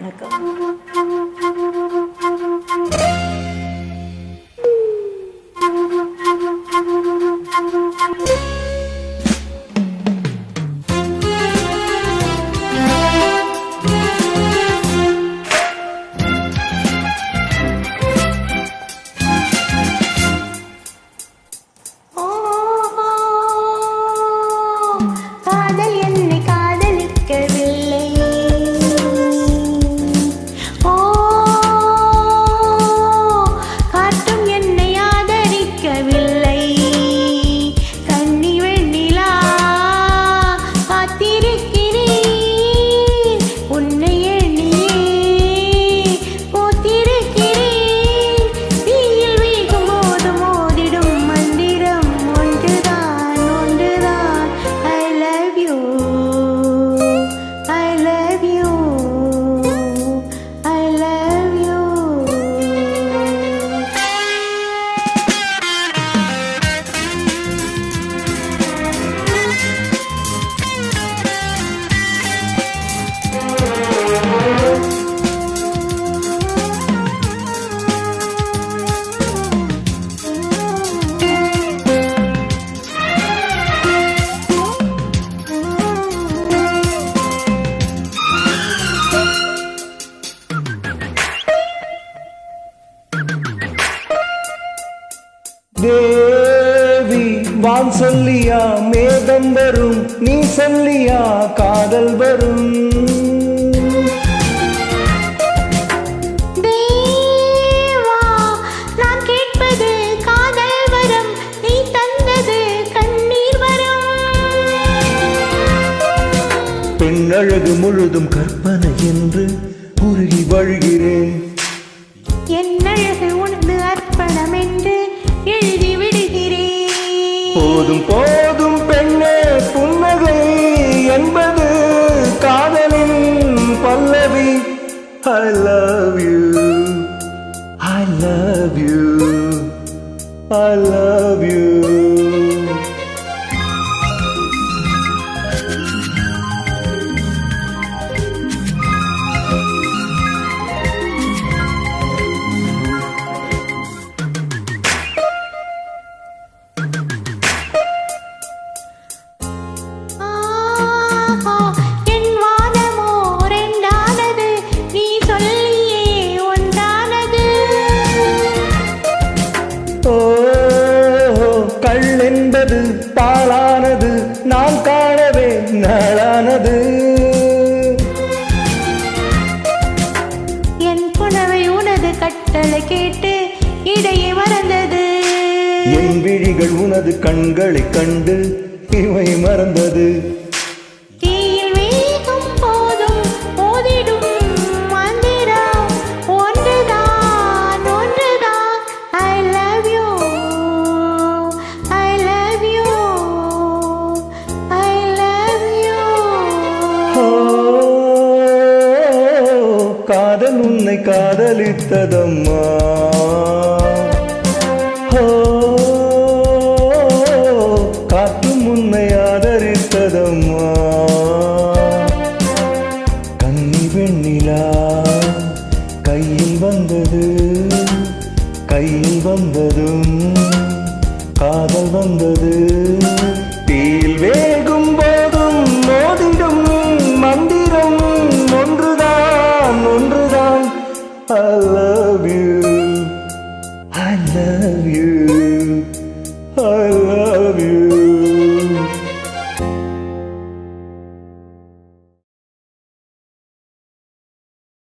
வணக்கம். தேவி வான் சொல்லியா மேகம் வரும், நீ சொல்லியா காதல் வரும். தேவா நான் கேட்பது காதல் வரம், நீ தந்தது கண்ணீர் வரம். பெண்ணழகு முழுதும் கற்பனை என்று உருகி வழுகிறேன். என்னழகு உனது அர்ப்பணம் என்று எழுதி விடுகிறேன். போதும் போதும் பெண்ணே புன்னகை என்பது காதலின் பல்லவி. I love you, I love you, I love you. என்பது பாலானது, நான் காணவே நாளானது. என் புனவை உனது கட்டளை கேட்டு இடையே மறந்தது. என் விழிகள் உனது கண்களை கண்டு இவை மறந்தது. காதல் உன்னை காதலித்ததம்மா, காற்றும் உன்னை ஆதரித்ததம்மா. கன்னி வெண்ணிலா கையில் வந்தது, கையில் வந்ததும் காதல் வந்தது. தீயில் வேகும் போதும் மோதிடும் மந்திரம் ஒன்றுதான், ஒன்றுதான். I love you, I love you, I love you.